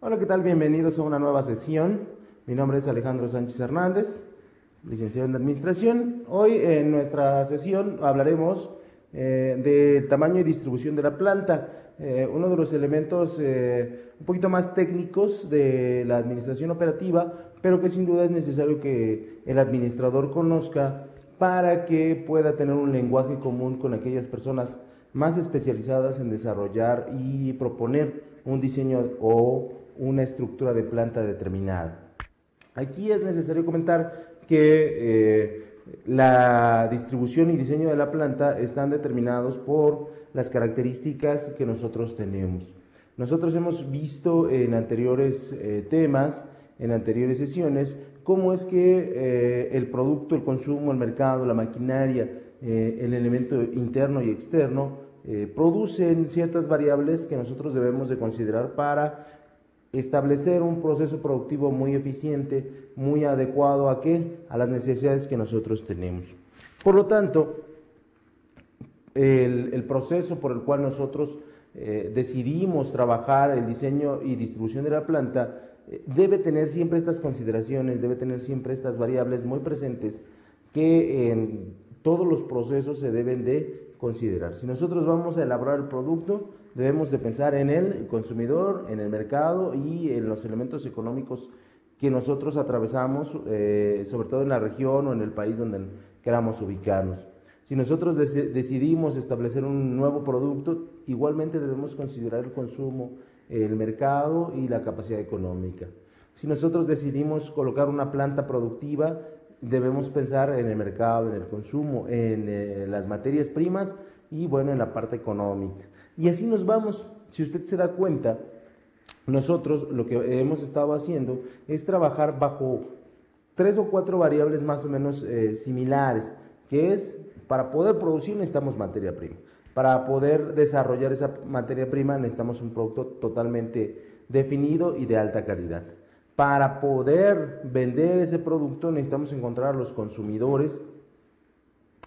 Hola, ¿qué tal? Bienvenidos a una nueva sesión. Mi nombre es Alejandro Sánchez Hernández, licenciado en Administración. Hoy en nuestra sesión hablaremos del tamaño y distribución de la planta, uno de los elementos un poquito más técnicos de la administración operativa, pero que sin duda es necesario que el administrador conozca para que pueda tener un lenguaje común con aquellas personas más especializadas en desarrollar y proponer un diseño o una estructura de planta determinada. Aquí es necesario comentar que la distribución y diseño de la planta están determinados por las características que nosotros tenemos. Nosotros hemos visto en anteriores temas, en anteriores sesiones, cómo es que el producto, el consumo, el mercado, la maquinaria, el elemento interno y externo, producen ciertas variables que nosotros debemos de considerar para establecer un proceso productivo muy eficiente, muy adecuado ¿a qué? A las necesidades que nosotros tenemos. Por lo tanto, el proceso por el cual nosotros decidimos trabajar el diseño y distribución de la planta debe tener siempre estas consideraciones, debe tener siempre estas variables muy presentes que en todos los procesos se deben de considerar. Si nosotros vamos a elaborar el producto, debemos de pensar en el consumidor, en el mercado y en los elementos económicos que nosotros atravesamos, sobre todo en la región o en el país donde queramos ubicarnos. Si nosotros decidimos establecer un nuevo producto, igualmente debemos considerar el consumo, el mercado y la capacidad económica. Si nosotros decidimos colocar una planta productiva, debemos pensar en el mercado, en el consumo, en las materias primas y bueno, en la parte económica. Y así nos vamos. Si usted se da cuenta, nosotros lo que hemos estado haciendo es trabajar bajo 3 o 4 variables más o menos similares, que es, para poder producir necesitamos materia prima. Para poder desarrollar esa materia prima necesitamos un producto totalmente definido y de alta calidad. Para poder vender ese producto necesitamos encontrar a los consumidores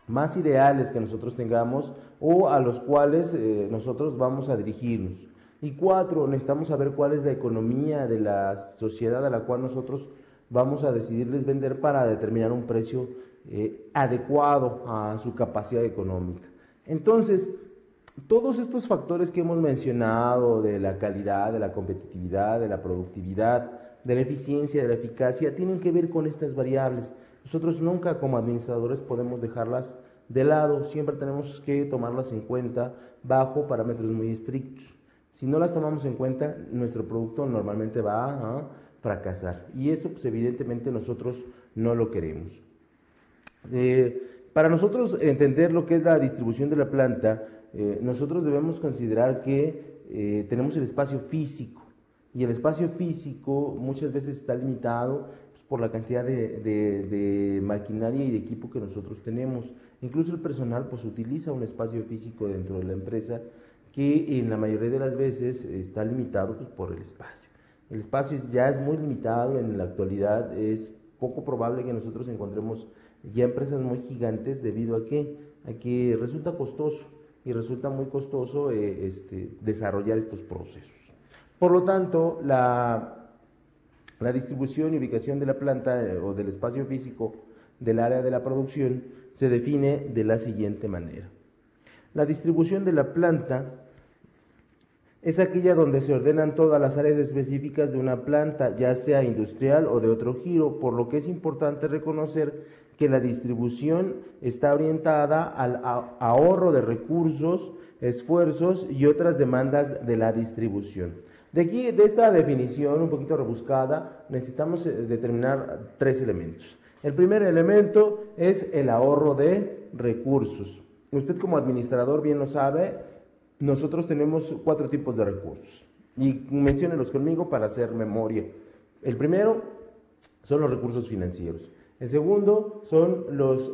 más ideales que nosotros tengamos o a los cuales nosotros vamos a dirigirnos. Y 4, necesitamos saber cuál es la economía de la sociedad a la cual nosotros vamos a decidirles vender para determinar un precio adecuado a su capacidad económica. Entonces, todos estos factores que hemos mencionado de la calidad, de la competitividad, de la productividad, de la eficiencia, de la eficacia, tienen que ver con estas variables. Nosotros nunca como administradores podemos dejarlas de lado, siempre tenemos que tomarlas en cuenta bajo parámetros muy estrictos. Si no las tomamos en cuenta, nuestro producto normalmente va a fracasar y eso pues evidentemente nosotros no lo queremos. Para nosotros entender lo que es la distribución de la planta, nosotros debemos considerar que tenemos el espacio físico y el espacio físico muchas veces está limitado pues, por la cantidad de maquinaria y de equipo que nosotros tenemos. Incluso el personal pues utiliza un espacio físico dentro de la empresa que en la mayoría de las veces está limitado pues, por el espacio. El espacio ya es muy limitado en la actualidad, es poco probable que nosotros encontremos ya empresas muy gigantes debido a que resulta costoso y resulta muy costoso desarrollar estos procesos. Por lo tanto, la distribución y ubicación de la planta o del espacio físico del área de la producción se define de la siguiente manera. La distribución de la planta es aquella donde se ordenan todas las áreas específicas de una planta, ya sea industrial o de otro giro, por lo que es importante reconocer que la distribución está orientada al ahorro de recursos, esfuerzos y otras demandas de la distribución. De esta definición un poquito rebuscada, necesitamos determinar 3 elementos. El primer elemento es el ahorro de recursos. Usted como administrador bien lo sabe, nosotros tenemos 4 tipos de recursos y menciónenlos conmigo para hacer memoria. El primero son los recursos financieros. El segundo son los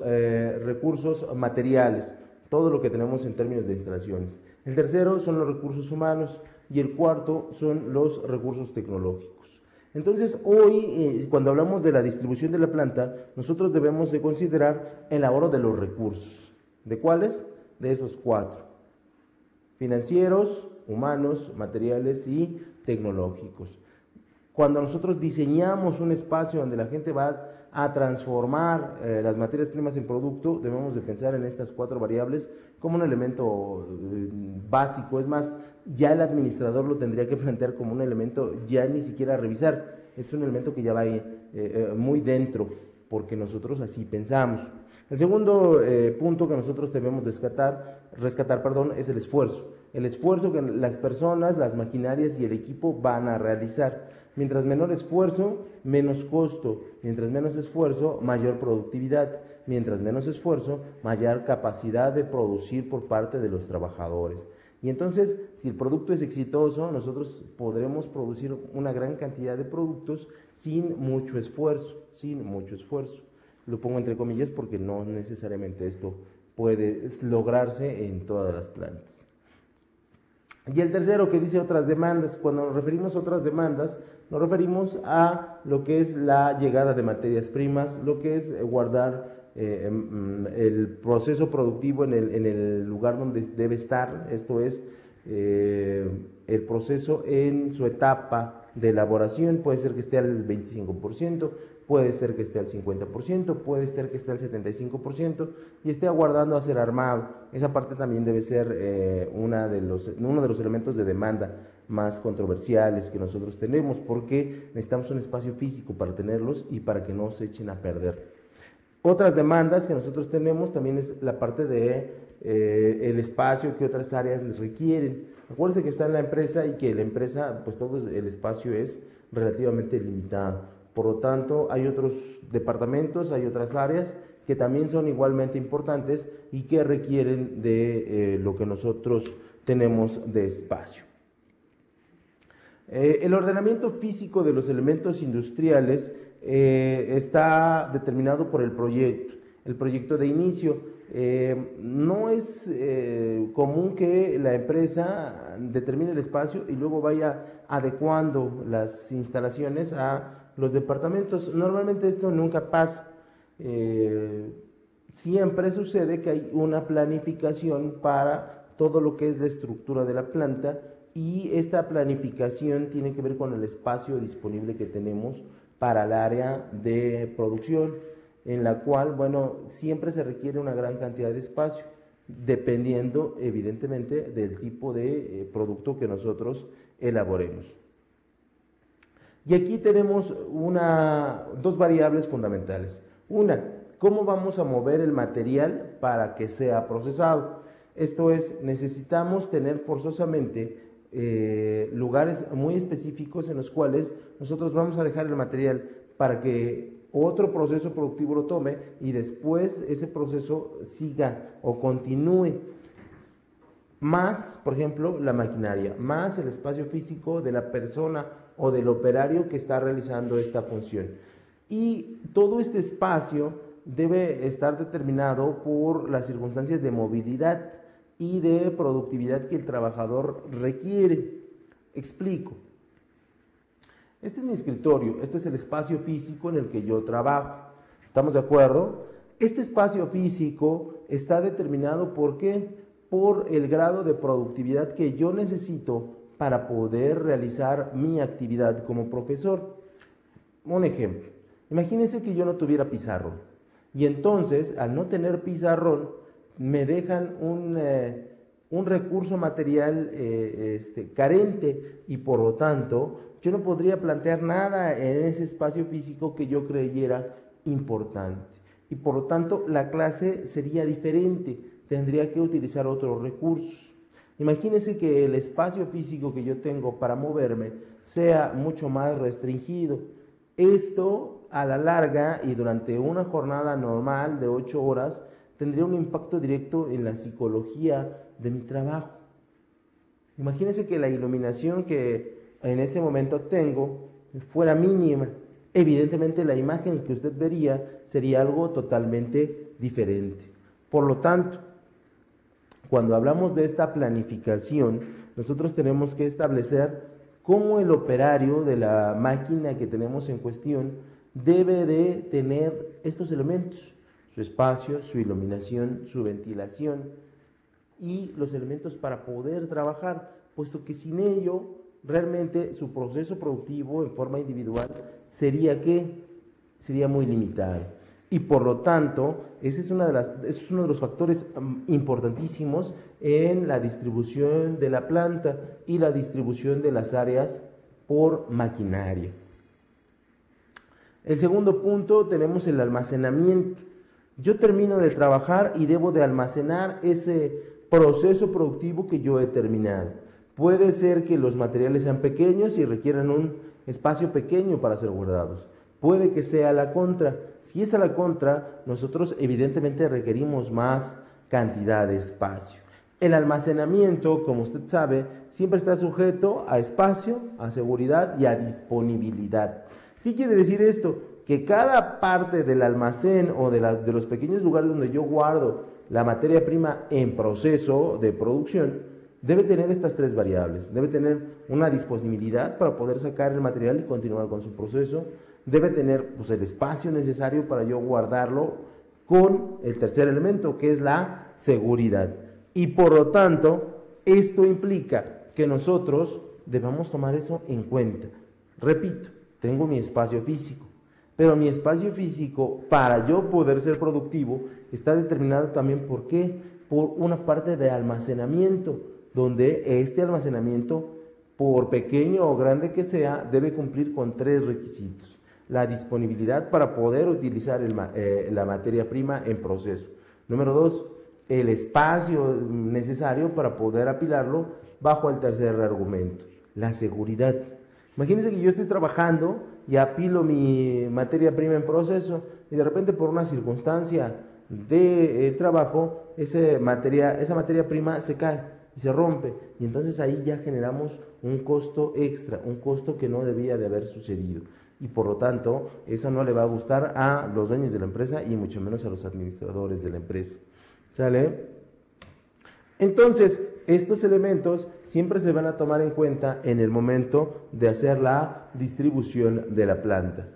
recursos materiales, todo lo que tenemos en términos de instalaciones. El tercero son los recursos humanos y el cuarto son los recursos tecnológicos. Entonces hoy cuando hablamos de la distribución de la planta, nosotros debemos de considerar el ahorro de los recursos. ¿De cuáles? De esos 4. Financieros, humanos, materiales y tecnológicos. Cuando nosotros diseñamos un espacio donde la gente va a transformar las materias primas en producto, debemos de pensar en estas 4 variables como un elemento básico. Es más, ya el administrador lo tendría que plantear como un elemento ya ni siquiera a revisar, es un elemento que ya va muy dentro, porque nosotros así pensamos. El segundo punto que nosotros debemos rescatar, es el esfuerzo que las personas, las maquinarias y el equipo van a realizar. Mientras menor esfuerzo, menos costo. Mientras menos esfuerzo, mayor productividad. Mientras menos esfuerzo, mayor capacidad de producir por parte de los trabajadores. Y entonces, si el producto es exitoso, nosotros podremos producir una gran cantidad de productos sin mucho esfuerzo, Lo pongo entre comillas porque no necesariamente esto puede lograrse en todas las plantas. Y el tercero, que dice otras demandas. Cuando nos referimos a otras demandas, nos referimos a lo que es la llegada de materias primas, lo que es guardar el proceso productivo en el lugar donde debe estar, esto es, el proceso en su etapa de elaboración. Puede ser que esté al 25%, puede ser que esté al 50%, puede ser que esté al 75% y esté aguardando a ser armado. Esa parte también debe ser uno de los elementos de demanda más controversiales que nosotros tenemos, porque necesitamos un espacio físico para tenerlos y para que no se echen a perder. Otras demandas que nosotros tenemos también es la parte de el espacio que otras áreas les requieren. Acuérdense que está en la empresa y que la empresa, pues todo el espacio es relativamente limitado. Por lo tanto, hay otros departamentos, hay otras áreas que también son igualmente importantes y que requieren de lo que nosotros tenemos de espacio. El ordenamiento físico de los elementos industriales está determinado por el proyecto de inicio. No es común que la empresa determine el espacio y luego vaya adecuando las instalaciones a los departamentos. Normalmente esto nunca pasa. Siempre sucede que hay una planificación para todo lo que es la estructura de la planta, y esta planificación tiene que ver con el espacio disponible que tenemos para el área de producción, en la cual, bueno, siempre se requiere una gran cantidad de espacio, dependiendo evidentemente del tipo de producto que nosotros elaboremos. Y aquí tenemos dos variables fundamentales. Una, ¿cómo vamos a mover el material para que sea procesado? Esto es, necesitamos tener forzosamente lugares muy específicos en los cuales nosotros vamos a dejar el material para que otro proceso productivo lo tome y después ese proceso siga o continúe. Más, por ejemplo, la maquinaria, más el espacio físico de la persona o del operario que está realizando esta función. Y todo este espacio debe estar determinado por las circunstancias de movilidad y de productividad que el trabajador requiere. Explico. Este es mi escritorio, este es el espacio físico en el que yo trabajo. ¿Estamos de acuerdo? Este espacio físico está determinado ¿por qué? Por el grado de productividad que yo necesito para poder realizar mi actividad como profesor. Un ejemplo, imagínense que yo no tuviera pizarrón y entonces al no tener pizarrón me dejan un recurso material carente y por lo tanto yo no podría plantear nada en ese espacio físico que yo creyera importante y por lo tanto la clase sería diferente, tendría que utilizar otros recursos. Imagínense que el espacio físico que yo tengo para moverme sea mucho más restringido. Esto a la larga y durante una jornada normal de 8 horas tendría un impacto directo en la psicología de mi trabajo. Imagínense que la iluminación que en este momento tengo fuera mínima. Evidentemente la imagen que usted vería sería algo totalmente diferente. Por lo tanto, cuando hablamos de esta planificación, nosotros tenemos que establecer cómo el operario de la máquina que tenemos en cuestión debe de tener estos elementos: su espacio, su iluminación, su ventilación y los elementos para poder trabajar, puesto que sin ello realmente su proceso productivo en forma individual sería muy limitado. Y por lo tanto, ese es uno de los factores importantísimos en la distribución de la planta y la distribución de las áreas por maquinaria. El segundo punto, tenemos el almacenamiento. Yo termino de trabajar y debo de almacenar ese proceso productivo que yo he terminado. Puede ser que los materiales sean pequeños y requieran un espacio pequeño para ser guardados. Puede que sea la contra. Si es a la contra, nosotros evidentemente requerimos más cantidad de espacio. El almacenamiento, como usted sabe, siempre está sujeto a espacio, a seguridad y a disponibilidad. ¿Qué quiere decir esto? Que cada parte del almacén o de los pequeños lugares donde yo guardo la materia prima en proceso de producción debe tener estas tres variables. Debe tener una disponibilidad para poder sacar el material y continuar con su proceso. Debe tener el espacio necesario para yo guardarlo con el tercer elemento, que es la seguridad. Y por lo tanto, esto implica que nosotros debamos tomar eso en cuenta. Repito, tengo mi espacio físico, pero mi espacio físico, para yo poder ser productivo, está determinado también ¿por qué? Por una parte de almacenamiento, donde este almacenamiento, por pequeño o grande que sea, debe cumplir con tres requisitos. La disponibilidad para poder utilizar la materia prima en proceso. Número 2, el espacio necesario para poder apilarlo bajo el tercer argumento, la seguridad. Imagínense que yo estoy trabajando y apilo mi materia prima en proceso y de repente por una circunstancia de trabajo esa materia prima se cae y se rompe, y entonces ahí ya generamos un costo extra, un costo que no debía de haber sucedido, y por lo tanto eso no le va a gustar a los dueños de la empresa y mucho menos a los administradores de la empresa. ¿Sale? Entonces, estos elementos siempre se van a tomar en cuenta en el momento de hacer la distribución de la planta.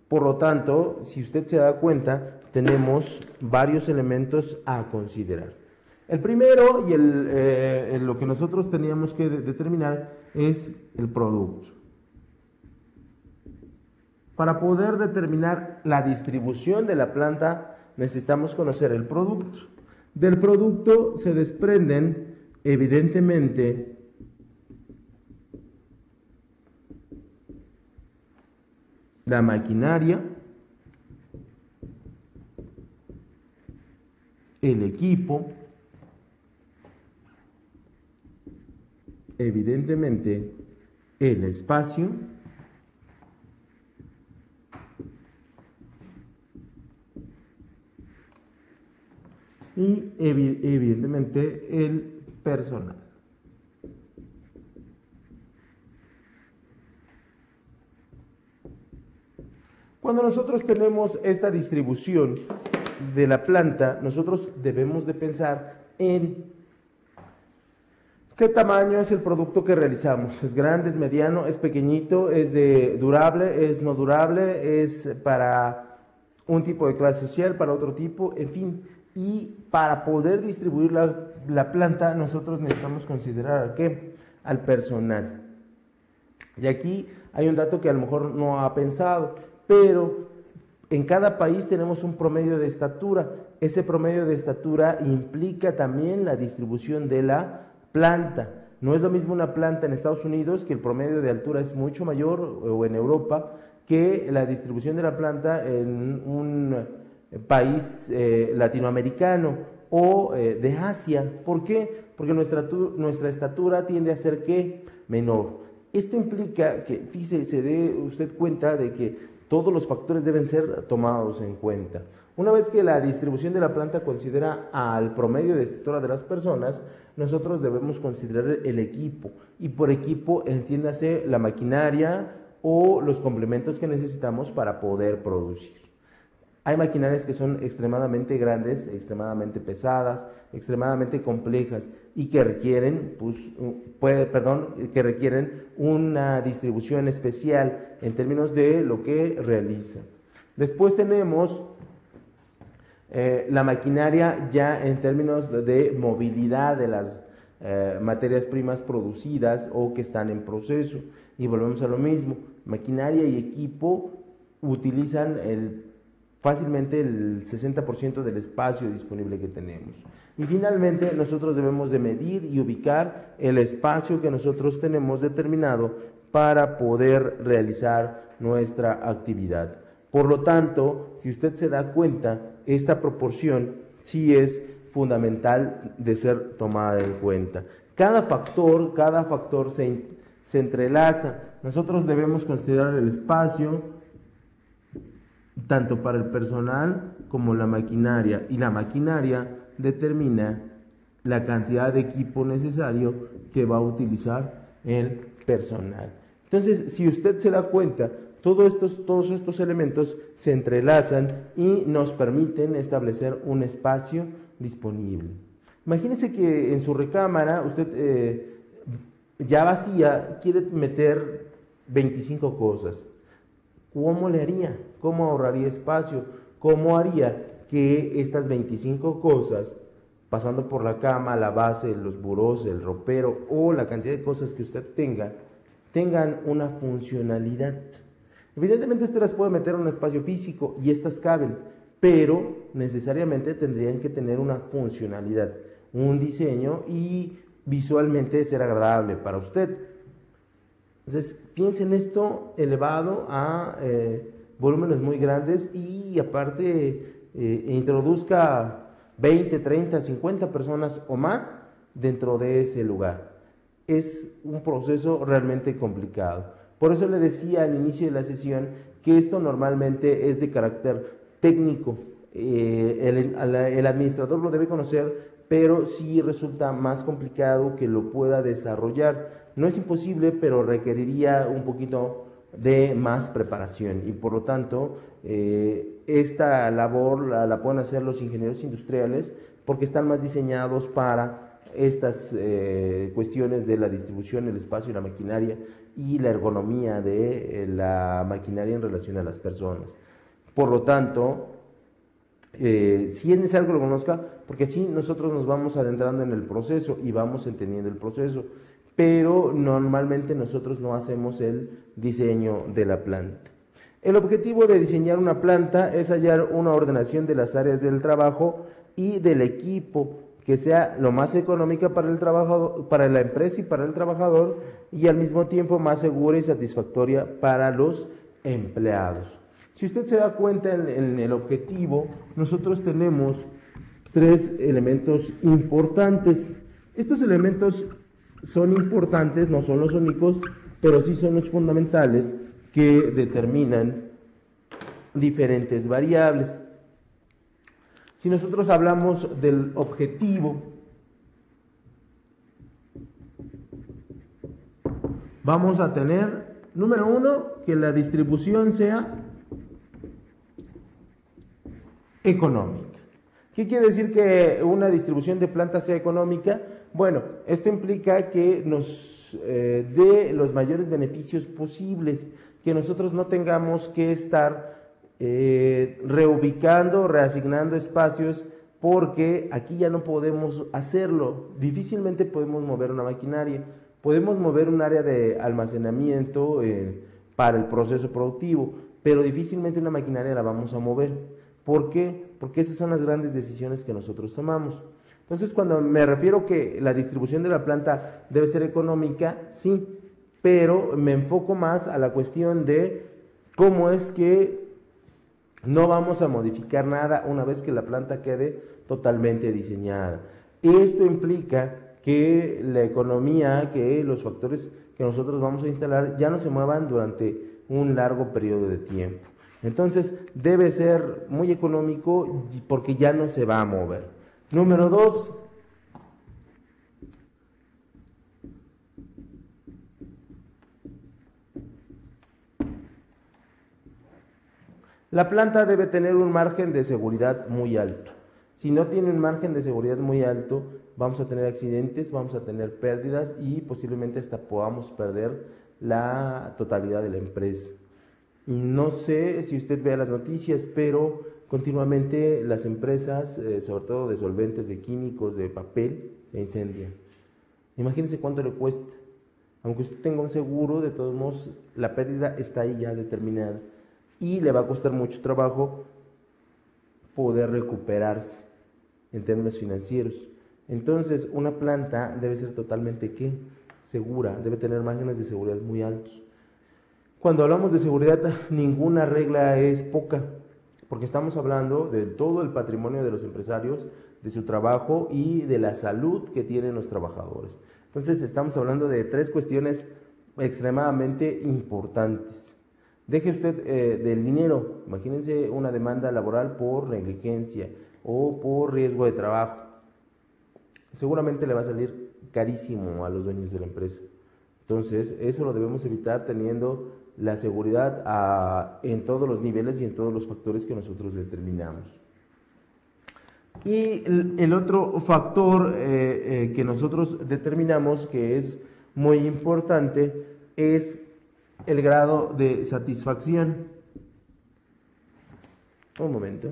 Por lo tanto, si usted se da cuenta, tenemos varios elementos a considerar. El primero y lo que nosotros teníamos que determinar es el producto. Para poder determinar la distribución de la planta, necesitamos conocer el producto. Del producto se desprenden, evidentemente, la maquinaria, el equipo, evidentemente el espacio y evidentemente el personal. Cuando nosotros tenemos esta distribución de la planta, nosotros debemos de pensar en ¿qué tamaño es el producto que realizamos? ¿Es grande, es mediano, es pequeñito, es durable, es no durable, es para un tipo de clase social, para otro tipo, en fin? Y para poder distribuir la planta, nosotros necesitamos considerar ¿a qué? Al personal. Y aquí hay un dato que a lo mejor no ha pensado, pero en cada país tenemos un promedio de estatura. Ese promedio de estatura implica también la distribución de la planta. No es lo mismo una planta en Estados Unidos, que el promedio de altura es mucho mayor, o en Europa, que la distribución de la planta en un país latinoamericano o de Asia. ¿Por qué? Porque nuestra estatura tiende a ser ¿qué? Menor. Esto implica que, fíjese, se dé usted cuenta de que todos los factores deben ser tomados en cuenta. Una vez que la distribución de la planta considera al promedio de estatura de las personas, nosotros debemos considerar el equipo, y por equipo entiéndase la maquinaria o los complementos que necesitamos para poder producir. Hay maquinarias que son extremadamente grandes, extremadamente pesadas, extremadamente complejas y que requieren, que requieren una distribución especial en términos de lo que realiza. Después tenemos la maquinaria ya en términos de movilidad de las materias primas producidas o que están en proceso. Y volvemos a lo mismo, maquinaria y equipo utilizan fácilmente el 60% del espacio disponible que tenemos. Y finalmente nosotros debemos de medir y ubicar el espacio que nosotros tenemos determinado para poder realizar nuestra actividad. Por lo tanto, si usted se da cuenta, esta proporción sí es fundamental de ser tomada en cuenta. Cada factor se entrelaza. Nosotros debemos considerar el espacio tanto para el personal como la maquinaria, y la maquinaria determina la cantidad de equipo necesario que va a utilizar el personal. Entonces, si usted se da cuenta, todos estos elementos se entrelazan y nos permiten establecer un espacio disponible. Imagínese que en su recámara usted ya vacía quiere meter 25 cosas. ¿Cómo le haría? ¿Cómo ahorraría espacio? ¿Cómo haría que estas 25 cosas, pasando por la cama, la base, los burós, el ropero o la cantidad de cosas que usted tengan una funcionalidad? Evidentemente usted las puede meter en un espacio físico y estas caben, pero necesariamente tendrían que tener una funcionalidad, un diseño y visualmente ser agradable para usted. Entonces, piense en esto elevado a volúmenes muy grandes y aparte introduzca 20, 30, 50 personas o más dentro de ese lugar. Es un proceso realmente complicado. Por eso le decía al inicio de la sesión que esto normalmente es de carácter técnico. El administrador lo debe conocer, pero sí resulta más complicado que lo pueda desarrollar. No es imposible, pero requeriría un poquito de más preparación y por lo tanto esta labor la pueden hacer los ingenieros industriales porque están más diseñados para estas cuestiones de la distribución, el espacio y la maquinaria y la ergonomía de la maquinaria en relación a las personas. Por lo tanto, sí es necesario que lo conozca porque así nosotros nos vamos adentrando en el proceso y vamos entendiendo el proceso, pero normalmente nosotros no hacemos el diseño de la planta. El objetivo de diseñar una planta es hallar una ordenación de las áreas del trabajo y del equipo que sea lo más económica para el trabajador, para la empresa y para el trabajador, y al mismo tiempo más segura y satisfactoria para los empleados. Si usted se da cuenta en el objetivo, nosotros tenemos 3 elementos importantes. Estos elementos son importantes, no son los únicos, pero sí son los fundamentales que determinan diferentes variables. Si nosotros hablamos del objetivo, vamos a tener, número 1, que la distribución sea económica. ¿Qué quiere decir que una distribución de plantas sea económica? Bueno, esto implica que nos dé los mayores beneficios posibles, que nosotros no tengamos que estar reubicando, reasignando espacios, porque aquí ya no podemos hacerlo. Difícilmente podemos mover una maquinaria, podemos mover un área de almacenamiento para el proceso productivo, pero difícilmente una maquinaria la vamos a mover. ¿Por qué? Porque esas son las grandes decisiones que nosotros tomamos. Entonces, cuando me refiero que la distribución de la planta debe ser económica, sí, pero me enfoco más a la cuestión de cómo es que no vamos a modificar nada una vez que la planta quede totalmente diseñada. Esto implica que la economía, que los factores que nosotros vamos a instalar ya no se muevan durante un largo periodo de tiempo. Entonces, debe ser muy económico porque ya no se va a mover. Número 2, la planta debe tener un margen de seguridad muy alto. Si no tiene un margen de seguridad muy alto, vamos a tener accidentes, vamos a tener pérdidas y posiblemente hasta podamos perder la totalidad de la empresa. No sé si usted vea las noticias, pero continuamente las empresas, sobre todo de solventes, de químicos, de papel, se incendian. Imagínense cuánto le cuesta. Aunque usted tenga un seguro, de todos modos, la pérdida está ahí ya determinada. Y le va a costar mucho trabajo poder recuperarse en términos financieros. Entonces, una planta debe ser totalmente, ¿qué? Segura, debe tener márgenes de seguridad muy altos. Cuando hablamos de seguridad, ninguna regla es poca, porque estamos hablando de todo el patrimonio de los empresarios, de su trabajo y de la salud que tienen los trabajadores. Entonces, estamos hablando de tres cuestiones extremadamente importantes. Deje usted del dinero, imagínense una demanda laboral por negligencia o por riesgo de trabajo. Seguramente le va a salir carísimo a los dueños de la empresa. Entonces, eso lo debemos evitar teniendo la seguridad en todos los niveles y en todos los factores que nosotros determinamos. Y el otro factor que nosotros determinamos que es muy importante es el grado de satisfacción. Un momento.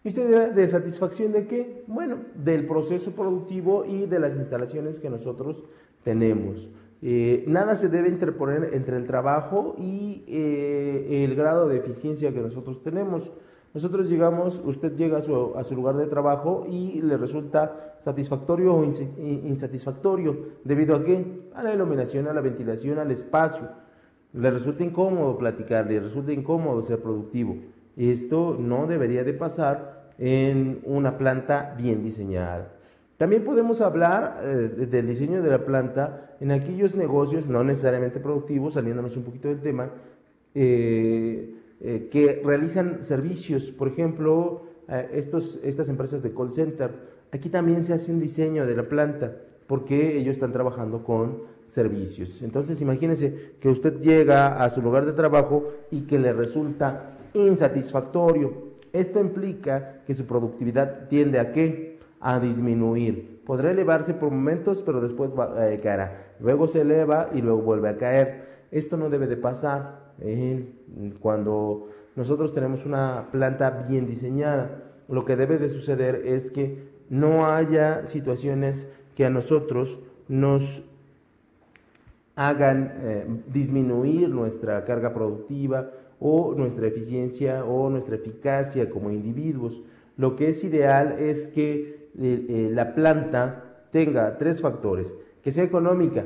¿Y usted dirá, de satisfacción de qué? Bueno, del proceso productivo y de las instalaciones que nosotros tenemos. Nada se debe interponer entre el trabajo y el grado de eficiencia que nosotros tenemos. Nosotros llegamos, usted llega a su lugar de trabajo y le resulta satisfactorio o insatisfactorio. ¿Debido a qué? A la iluminación, a la ventilación, al espacio. Le resulta incómodo platicar, le resulta incómodo ser productivo. Esto no debería de pasar en una planta bien diseñada. También podemos hablar del diseño de la planta en aquellos negocios no necesariamente productivos, saliéndonos un poquito del tema, que realizan servicios, por ejemplo, estas empresas de call center. Aquí también se hace un diseño de la planta porque ellos están trabajando con servicios. Entonces, imagínense que usted llega a su lugar de trabajo y que le resulta insatisfactorio. Esto implica que su productividad tiende a ¿qué? A disminuir. Podrá elevarse por momentos, pero después caerá. Luego se eleva y luego vuelve a caer. Esto no debe de pasar cuando nosotros tenemos una planta bien diseñada. Lo que debe de suceder es que no haya situaciones que a nosotros nos hagan disminuir nuestra carga productiva o nuestra eficiencia o nuestra eficacia como individuos. Lo que es ideal es que la planta tenga tres factores: que sea económica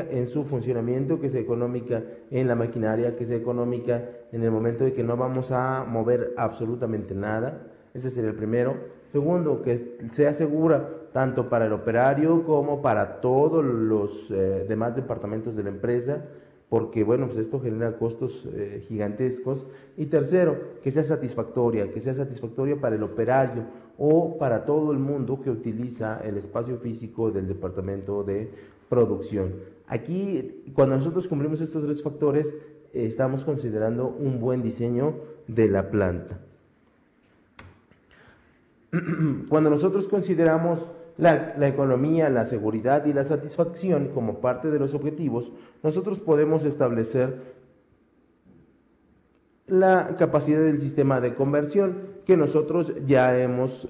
en su funcionamiento, que sea económica en la maquinaria, que sea económica en el momento de que no vamos a mover absolutamente nada. Ese sería el primero. Segundo, que sea segura tanto para el operario como para todos los demás departamentos de la empresa, porque bueno, pues esto genera costos gigantescos. Y tercero, que sea satisfactoria para el operario o para todo el mundo que utiliza el espacio físico del departamento de producción. Aquí, cuando nosotros cumplimos estos tres factores, estamos considerando un buen diseño de la planta. Cuando nosotros consideramos la economía, la seguridad y la satisfacción como parte de los objetivos, nosotros podemos establecer la capacidad del sistema de conversión, que nosotros ya hemos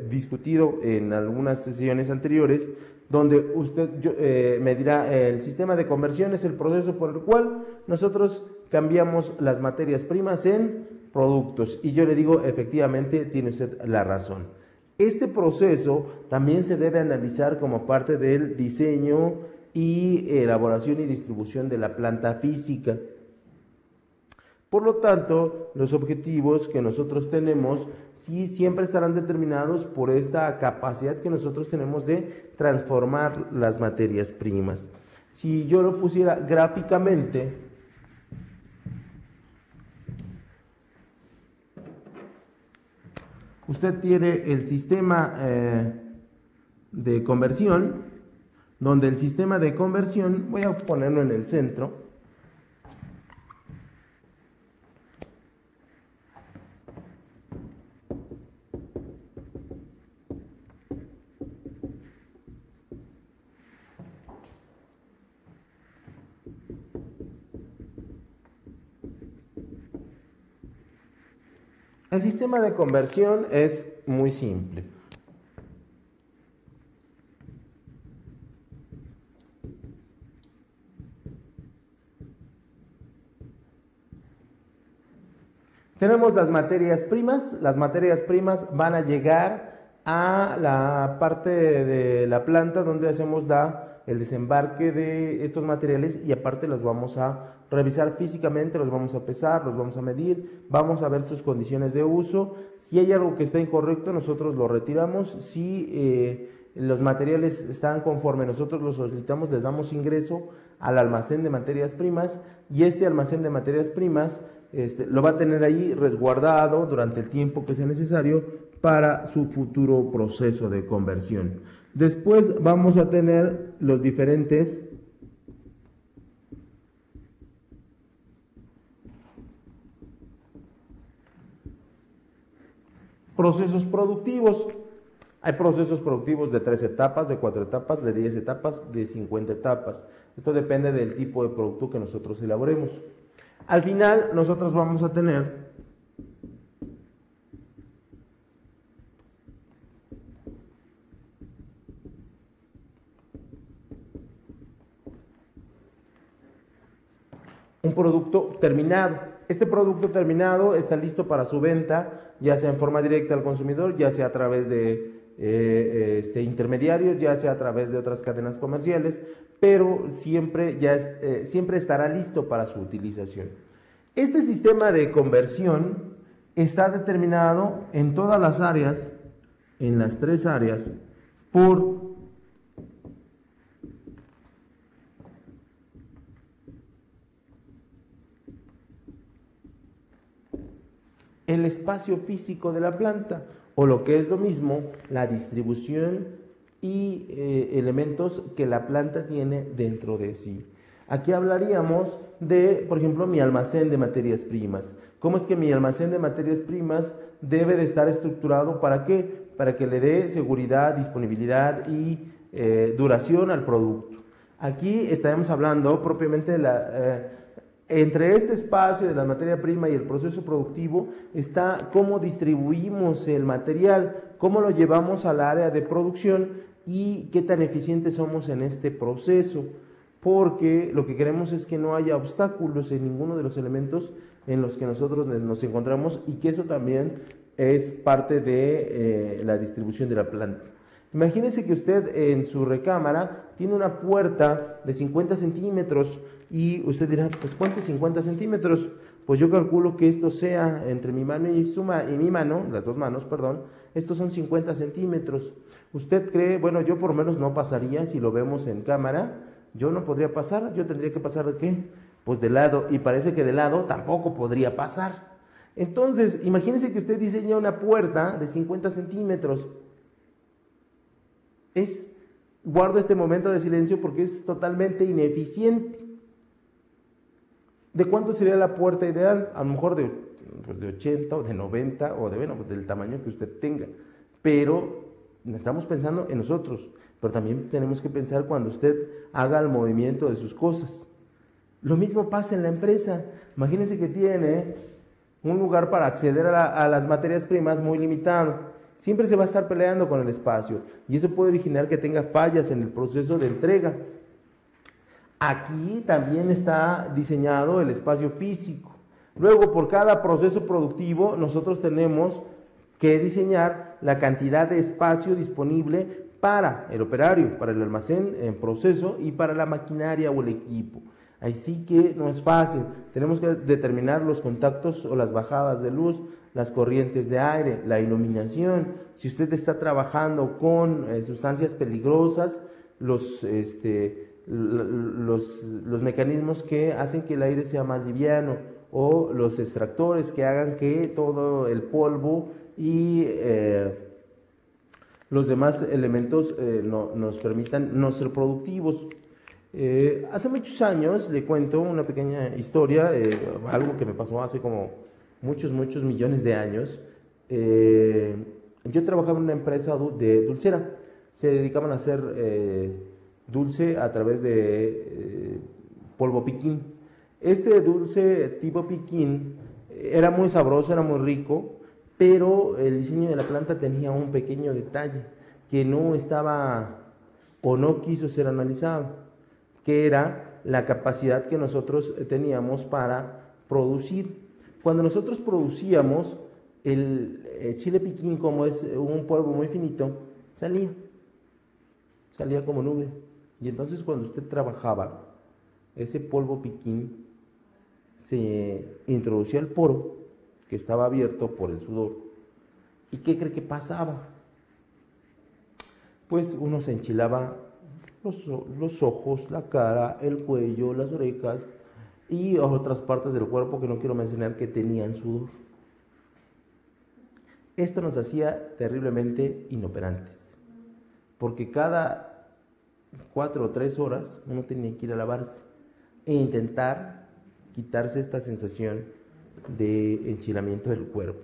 discutido en algunas sesiones anteriores, donde usted me dirá, el sistema de conversión es el proceso por el cual nosotros cambiamos las materias primas en productos. Y yo le digo, efectivamente, tiene usted la razón. Este proceso también se debe analizar como parte del diseño y elaboración y distribución de la planta física. Por lo tanto, los objetivos que nosotros tenemos sí siempre estarán determinados por esta capacidad que nosotros tenemos de transformar las materias primas. Si yo lo pusiera gráficamente, usted tiene el sistema de conversión, donde el sistema de conversión, voy a ponerlo en el centro, El sistema de conversión es muy simple. Tenemos las materias primas van a llegar a la parte de la planta donde hacemos el desembarque de estos materiales y aparte los vamos a revisar físicamente, los vamos a pesar, los vamos a medir, vamos a ver sus condiciones de uso. Si hay algo que está incorrecto, nosotros lo retiramos. Si los materiales están conforme nosotros los solicitamos, les damos ingreso al almacén de materias primas y este almacén de materias primas lo va a tener ahí resguardado durante el tiempo que sea necesario para su futuro proceso de conversión. Después vamos a tener los diferentes procesos productivos. Hay procesos productivos de 3 etapas, de 4 etapas, de 10 etapas, de 50 etapas. Esto depende del tipo de producto que nosotros elaboremos. Al final, nosotros vamos a tener un producto terminado. Este producto terminado está listo para su venta, ya sea en forma directa al consumidor, ya sea a través de intermediarios, ya sea a través de otras cadenas comerciales, pero siempre estará listo para su utilización. Este sistema de conversión está determinado en todas las áreas, en las 3 áreas, por el espacio físico de la planta, o lo que es lo mismo, la distribución y elementos que la planta tiene dentro de sí. Aquí hablaríamos de, por ejemplo, mi almacén de materias primas. ¿Cómo es que mi almacén de materias primas debe de estar estructurado? ¿Para qué? Para que le dé seguridad, disponibilidad y duración al producto. Aquí estaremos hablando propiamente de entre este espacio de la materia prima y el proceso productivo está cómo distribuimos el material, cómo lo llevamos al área de producción y qué tan eficientes somos en este proceso, porque lo que queremos es que no haya obstáculos en ninguno de los elementos en los que nosotros nos encontramos y que eso también es parte de la distribución de la planta. Imagínese que usted en su recámara tiene una puerta de 50 centímetros y usted dirá, pues ¿cuánto es 50 centímetros? Pues yo calculo que esto sea entre mi mano y mi mano, las 2 manos, perdón, estos son 50 centímetros. ¿Usted cree, bueno, yo por lo menos no pasaría si lo vemos en cámara? Yo no podría pasar, yo tendría que pasar ¿de qué? Pues de lado, y parece que de lado tampoco podría pasar. Entonces, imagínese que usted diseña una puerta de 50 centímetros. Guardo este momento de silencio porque es totalmente ineficiente. ¿De cuánto sería la puerta ideal? A lo mejor de 80 o de 90 o del tamaño que usted tenga. Pero estamos pensando en nosotros, pero también tenemos que pensar cuando usted haga el movimiento de sus cosas. Lo mismo pasa en la empresa. Imagínense que tiene un lugar para acceder a las materias primas muy limitado. Siempre se va a estar peleando con el espacio y eso puede originar que tenga fallas en el proceso de entrega. Aquí también está diseñado el espacio físico. Luego, por cada proceso productivo, nosotros tenemos que diseñar la cantidad de espacio disponible para el operario, para el almacén en proceso y para la maquinaria o el equipo. Así que no es fácil. Tenemos que determinar los contactos o las bajadas de luz, las corrientes de aire, la iluminación. Si usted está trabajando con sustancias peligrosas, los mecanismos que hacen que el aire sea más liviano o los extractores que hagan que todo el polvo y los demás elementos nos permitan no ser productivos. Hace muchos años, le cuento una pequeña historia, algo que me pasó hace como muchos millones de años. Yo trabajaba en una empresa de dulcera, se dedicaban a hacer dulce a través de polvo piquín. Este dulce tipo piquín era muy sabroso, era muy rico, pero el diseño de la planta tenía un pequeño detalle que no estaba o no quiso ser analizado, que era la capacidad que nosotros teníamos para producir. Cuando nosotros producíamos el chile piquín, como es un polvo muy finito, salía como nube. Y entonces cuando usted trabajaba, ese polvo piquín se introducía al poro, que estaba abierto por el sudor. ¿Y qué cree que pasaba? Pues uno se enchilaba los ojos, la cara, el cuello, las orejas y otras partes del cuerpo que no quiero mencionar que tenían sudor. Esto nos hacía terriblemente inoperantes, porque cada 4 o 3 horas uno tenía que ir a lavarse e intentar quitarse esta sensación de enchilamiento del cuerpo.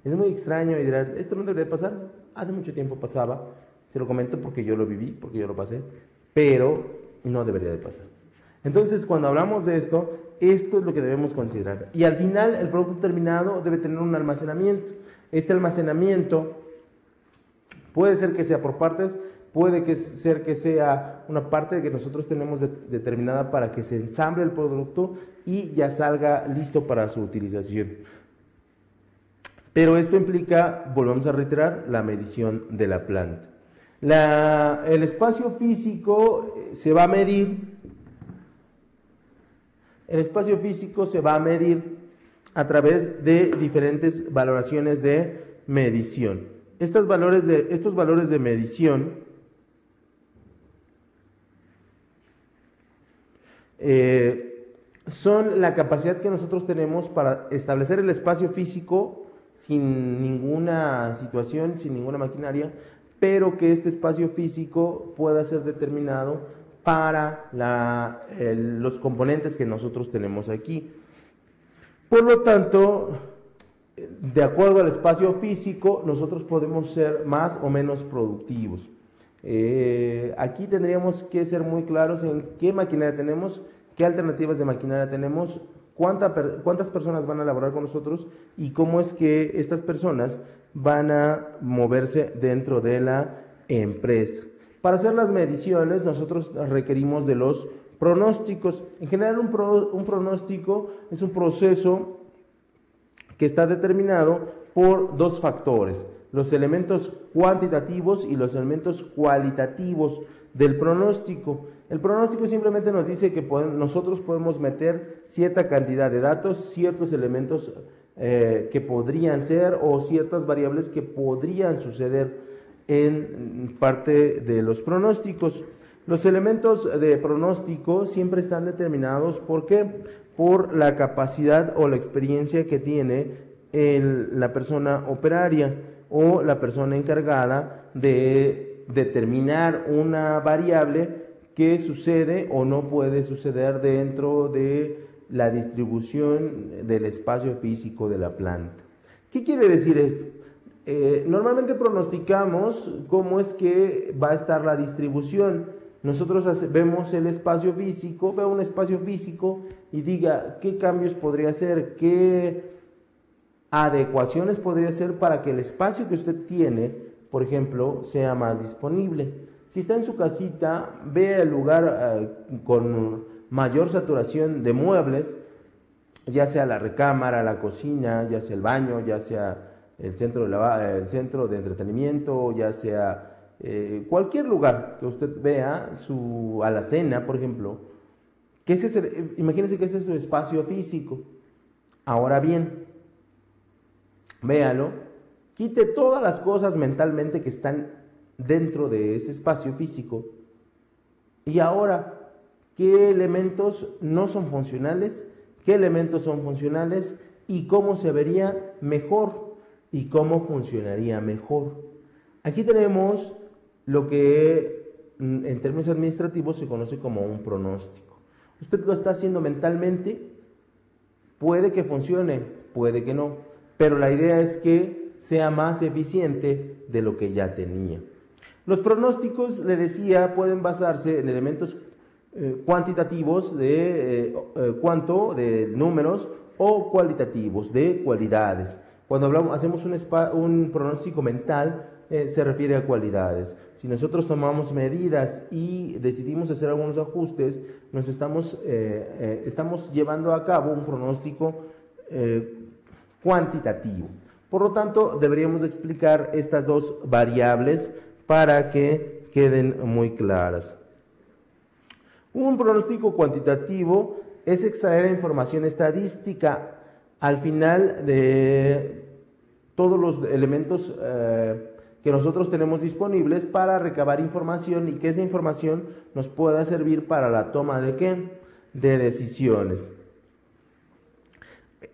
Es muy extraño y dirán, esto no debería pasar. Hace mucho tiempo pasaba, se lo comento porque yo lo viví, porque yo lo pasé, pero no debería de pasar. Entonces, cuando hablamos de esto es lo que debemos considerar. Y al final, el producto terminado debe tener un almacenamiento. Este almacenamiento puede ser que sea por partes, puede ser que sea una parte que nosotros tenemos determinada para que se ensamble el producto y ya salga listo para su utilización. Pero esto implica, volvemos a reiterar, la medición de la planta. El espacio físico se va a medir. El espacio físico se va a medir a través de diferentes valoraciones de medición. Estos valores de medición son la capacidad que nosotros tenemos para establecer el espacio físico sin ninguna situación, sin ninguna maquinaria, pero que este espacio físico pueda ser determinado para los componentes que nosotros tenemos aquí. Por lo tanto, de acuerdo al espacio físico, nosotros podemos ser más o menos productivos. Aquí tendríamos que ser muy claros en qué maquinaria tenemos, qué alternativas de maquinaria tenemos, cuántas personas van a laborar con nosotros y cómo es que estas personas van a moverse dentro de la empresa. Para hacer las mediciones nosotros requerimos de los pronósticos. En general un pronóstico es un proceso que está determinado por dos factores: los elementos cuantitativos y los elementos cualitativos del pronóstico. El pronóstico simplemente nos dice que nosotros podemos meter cierta cantidad de datos, ciertos elementos que podrían ser o ciertas variables que podrían suceder en parte de los pronósticos. Los elementos de pronóstico siempre están determinados, ¿por qué? Por la capacidad o la experiencia que tiene la persona operaria o la persona encargada de determinar una variable que sucede o no puede suceder dentro de la distribución del espacio físico de la planta. ¿Qué quiere decir esto? Normalmente pronosticamos cómo es que va a estar la distribución. Nosotros vemos el espacio físico, veo un espacio físico y diga qué cambios podría hacer, qué adecuaciones podría hacer para que el espacio que usted tiene, por ejemplo, sea más disponible. Si está en su casita, ve el lugar con mayor saturación de muebles, ya sea la recámara, la cocina, ya sea el baño, ya sea el centro de entretenimiento, ya sea cualquier lugar que usted vea, su alacena, por ejemplo, imagínese que ese es su espacio físico. Ahora bien, véalo, quite todas las cosas mentalmente que están dentro de ese espacio físico y ahora, ¿qué elementos no son funcionales? ¿Qué elementos son funcionales? ¿Y cómo se vería mejor? ¿Y cómo funcionaría mejor? Aquí tenemos lo que en términos administrativos se conoce como un pronóstico. Usted lo está haciendo mentalmente, puede que funcione, puede que no, pero la idea es que sea más eficiente de lo que ya tenía. Los pronósticos, le decía, pueden basarse en elementos cuantitativos de números o cualitativos de cualidades. Cuando hacemos un pronóstico mental, se refiere a cualidades. Si nosotros tomamos medidas y decidimos hacer algunos ajustes, nos estamos llevando a cabo un pronóstico cuantitativo. Por lo tanto, deberíamos explicar estas dos variables para que queden muy claras. Un pronóstico cuantitativo es extraer información estadística al final de todos los elementos que nosotros tenemos disponibles para recabar información y que esa información nos pueda servir para la toma de ¿qué? De decisiones.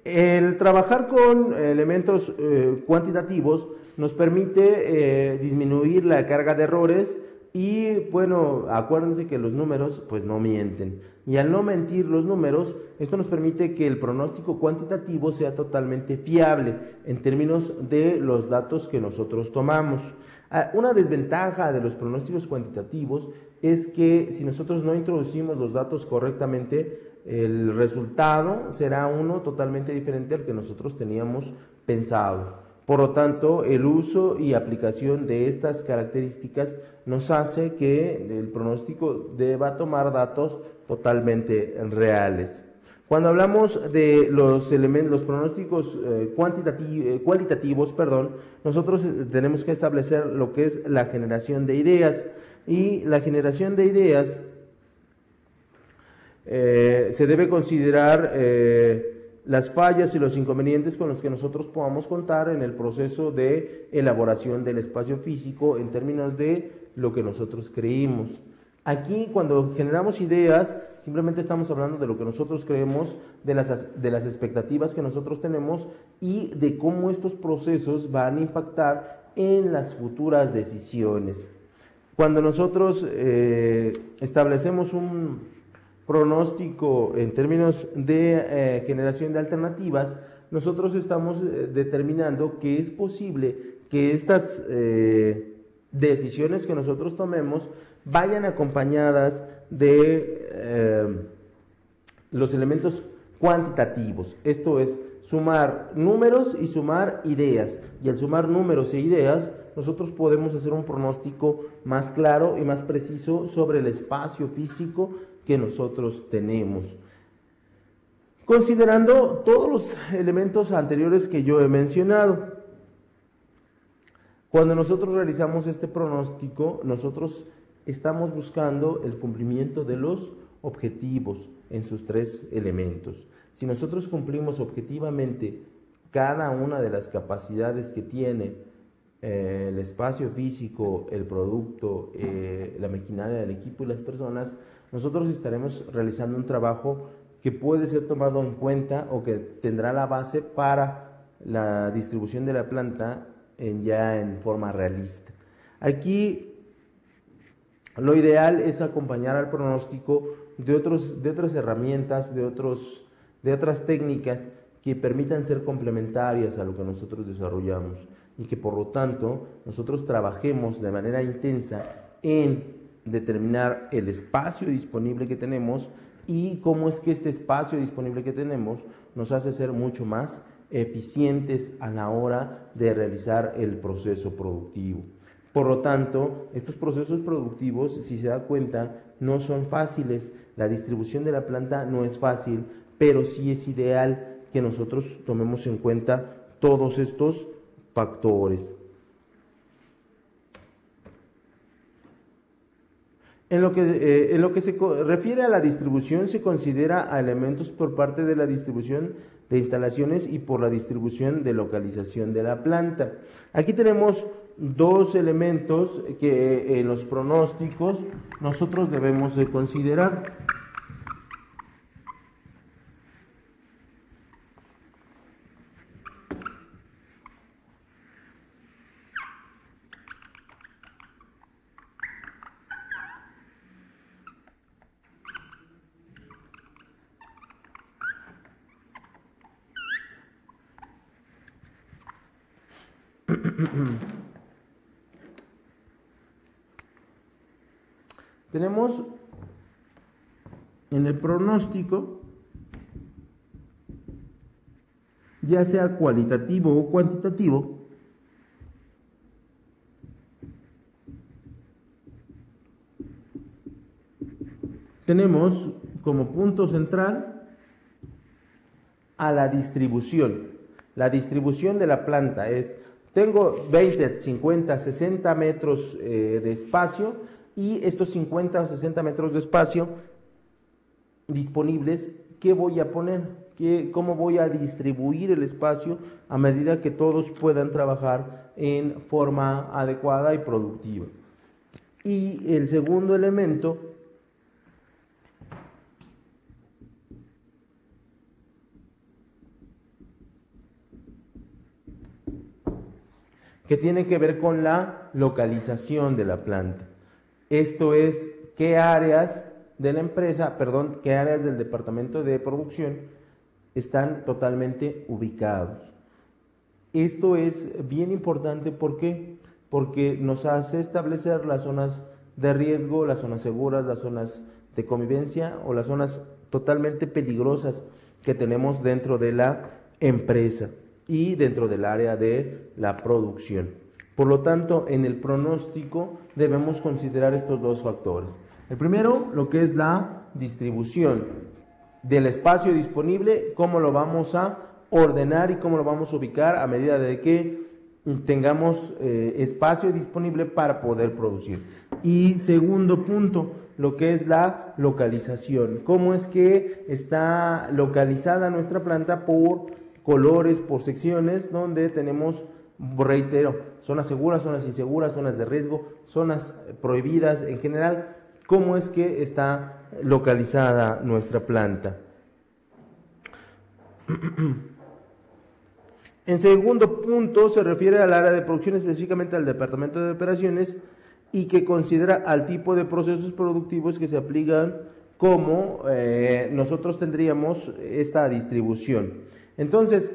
El trabajar con elementos cuantitativos nos permite disminuir la carga de errores y, bueno, acuérdense que los números pues no mienten. Y al no mentir los números, esto nos permite que el pronóstico cuantitativo sea totalmente fiable en términos de los datos que nosotros tomamos. Una desventaja de los pronósticos cuantitativos es que si nosotros no introducimos los datos correctamente, el resultado será uno totalmente diferente al que nosotros teníamos pensado. Por lo tanto, el uso y aplicación de estas características nos hace que el pronóstico deba tomar datos totalmente reales. Cuando hablamos de los pronósticos cualitativos, nosotros tenemos que establecer lo que es la generación de ideas. Y la generación de ideas se debe considerar las fallas y los inconvenientes con los que nosotros podamos contar en el proceso de elaboración del espacio físico en términos de lo que nosotros creímos. Aquí, cuando generamos ideas, simplemente estamos hablando de lo que nosotros creemos, de las expectativas que nosotros tenemos y de cómo estos procesos van a impactar en las futuras decisiones. Cuando nosotros establecemos un pronóstico en términos de generación de alternativas, nosotros estamos determinando que es posible que estas decisiones que nosotros tomemos vayan acompañadas de los elementos cuantitativos. Esto es sumar números y sumar ideas. Y al sumar números e ideas, nosotros podemos hacer un pronóstico más claro y más preciso sobre el espacio físico que nosotros tenemos. Considerando todos los elementos anteriores que yo he mencionado, cuando nosotros realizamos este pronóstico, nosotros estamos buscando el cumplimiento de los objetivos en sus tres elementos. Si nosotros cumplimos objetivamente cada una de las capacidades que tiene el espacio físico, el producto, la maquinaria del equipo y las personas, nosotros estaremos realizando un trabajo que puede ser tomado en cuenta o que tendrá la base para la distribución de la planta ya en forma realista. Aquí lo ideal es acompañar al pronóstico de otras herramientas, de otras técnicas que permitan ser complementarias a lo que nosotros desarrollamos y que por lo tanto nosotros trabajemos de manera intensa en determinar el espacio disponible que tenemos y cómo es que este espacio disponible que tenemos nos hace ser mucho más eficientes a la hora de realizar el proceso productivo. Por lo tanto, estos procesos productivos, si se da cuenta, no son fáciles. La distribución de la planta no es fácil, pero sí es ideal que nosotros tomemos en cuenta todos estos factores. En lo que se refiere a la distribución, se considera a elementos por parte de la distribución de instalaciones y por la distribución de localización de la planta. Aquí tenemos dos elementos que en los pronósticos nosotros debemos de considerar. Tenemos en el pronóstico ya sea cualitativo o cuantitativo, tenemos como punto central a la distribución. La distribución de la planta es, tengo 20, 50, 60 metros de espacio, y estos 50 o 60 metros de espacio disponibles, ¿qué voy a poner? ¿Cómo voy a distribuir el espacio a medida que todos puedan trabajar en forma adecuada y productiva? Y el segundo elemento que tiene que ver con la localización de la planta. Esto es, qué áreas de la empresa, qué áreas del departamento de producción están totalmente ubicados. Esto es bien importante, ¿por qué? Porque nos hace establecer las zonas de riesgo, las zonas seguras, las zonas de convivencia o las zonas totalmente peligrosas que tenemos dentro de la empresa y dentro del área de la producción. Por lo tanto, en el pronóstico debemos considerar estos dos factores. El primero, lo que es la distribución del espacio disponible, cómo lo vamos a ordenar y cómo lo vamos a ubicar a medida de que tengamos espacio disponible para poder producir. Y segundo punto, lo que es la localización, cómo es que está localizada nuestra planta por colores, por secciones, donde tenemos, reitero, zonas seguras, zonas inseguras, zonas de riesgo, zonas prohibidas en general, cómo es que está localizada nuestra planta. En segundo punto se refiere al área de producción, específicamente al departamento de operaciones, y que considera al tipo de procesos productivos que se aplican, como nosotros tendríamos esta distribución. Entonces,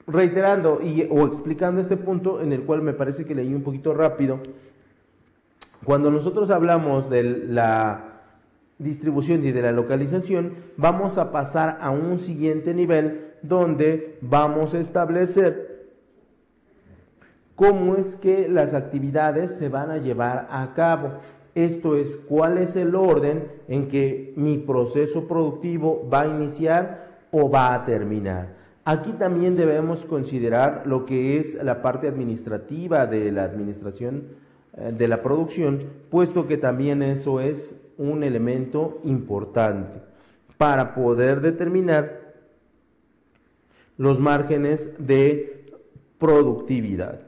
reiterando o explicando este punto, en el cual me parece que leí un poquito rápido, cuando nosotros hablamos de la distribución y de la localización, vamos a pasar a un siguiente nivel donde vamos a establecer cómo es que las actividades se van a llevar a cabo. Esto es, cuál es el orden en que mi proceso productivo va a iniciar o va a terminar. Aquí también debemos considerar lo que es la parte administrativa de la administración de la producción, puesto que también eso es un elemento importante para poder determinar los márgenes de productividad.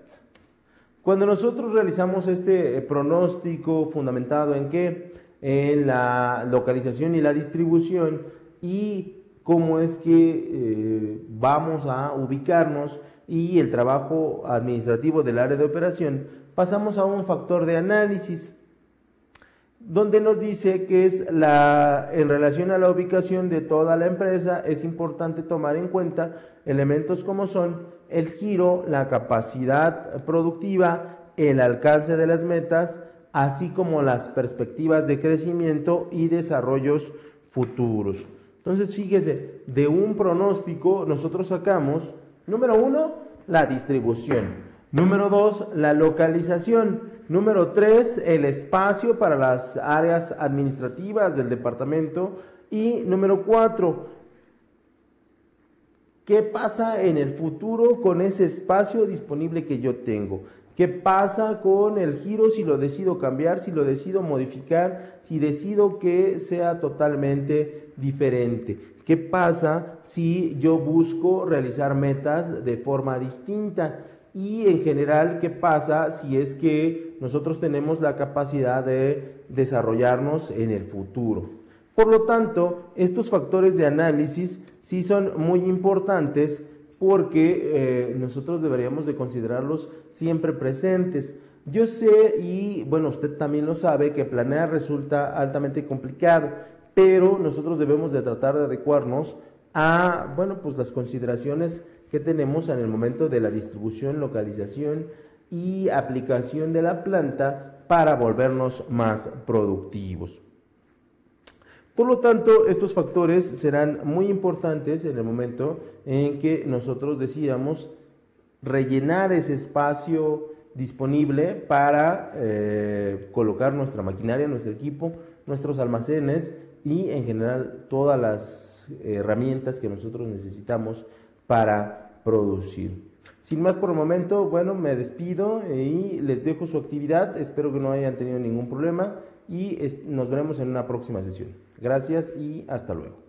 Cuando nosotros realizamos este pronóstico fundamentado en qué, en la localización y la distribución, y cómo es que vamos a ubicarnos, y el trabajo administrativo del área de operación, pasamos a un factor de análisis, donde nos dice que es en relación a la ubicación de toda la empresa, es importante tomar en cuenta elementos como son el giro, la capacidad productiva, el alcance de las metas, así como las perspectivas de crecimiento y desarrollos futuros. Entonces, fíjese, de un pronóstico nosotros sacamos, número 1, la distribución. Número 2, la localización. Número 3, el espacio para las áreas administrativas del departamento. Y número 4, ¿qué pasa en el futuro con ese espacio disponible que yo tengo? ¿Qué pasa con el giro si lo decido cambiar, si lo decido modificar, si decido que sea totalmente diferente? ¿Qué pasa si yo busco realizar metas de forma distinta? Y en general, ¿qué pasa si es que nosotros tenemos la capacidad de desarrollarnos en el futuro? Por lo tanto, estos factores de análisis sí son muy importantes, porque nosotros deberíamos de considerarlos siempre presentes. Yo sé, y bueno, usted también lo sabe, que planear resulta altamente complicado, pero nosotros debemos de tratar de adecuarnos a, bueno, pues las consideraciones que tenemos en el momento de la distribución, localización y aplicación de la planta para volvernos más productivos. Por lo tanto, estos factores serán muy importantes en el momento en que nosotros decidamos rellenar ese espacio disponible para colocar nuestra maquinaria, nuestro equipo, nuestros almacenes y en general todas las herramientas que nosotros necesitamos para producir. Sin más por el momento, bueno, me despido y les dejo su actividad. Espero que no hayan tenido ningún problema y nos veremos en una próxima sesión. Gracias y hasta luego.